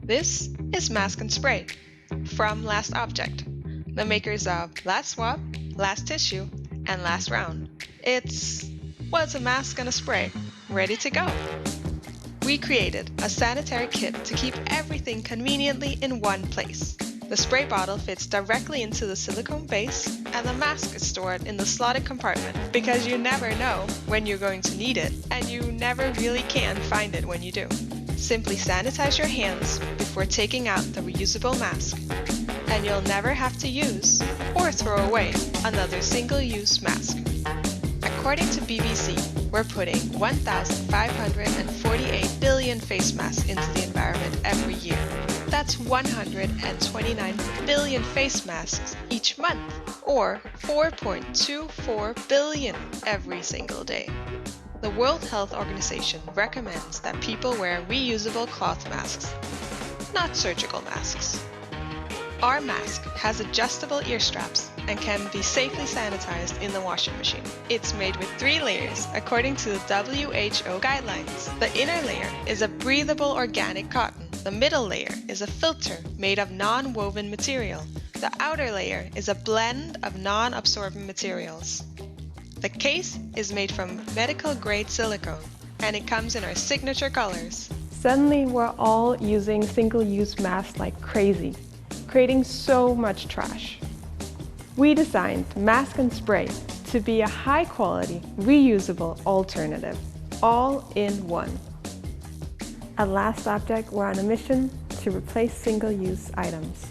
This is Mask and Spray from Last Object, the makers of Last Swap, Last Tissue, and Last Round. It's a mask and a spray, ready to go. We created a sanitary kit to keep everything conveniently in one place. The spray bottle fits directly into the silicone base, and the mask is stored in the slotted compartment because you never know when you're going to need it, and you never really can find it when you do. Simply sanitize your hands before taking out the reusable mask, and you'll never have to use or throw away another single-use mask. According to BBC, we're putting 1,548 billion face masks into the environment every year. That's 129 billion face masks each month, or 4.24 billion every single day. The World Health Organization recommends that people wear reusable cloth masks, not surgical masks. Our mask has adjustable ear straps and can be safely sanitized in the washing machine. It's made with 3 layers according to the WHO guidelines. The inner layer is a breathable organic cotton. The middle layer is a filter made of non-woven material. The outer layer is a blend of non-absorbent materials. The case is made from medical-grade silicone, and it comes in our signature colors. Suddenly, we're all using single-use masks like crazy, creating so much trash. We designed Mask and Spray to be a high-quality, reusable alternative, all in one. At Last Object, we're on a mission to replace single-use items.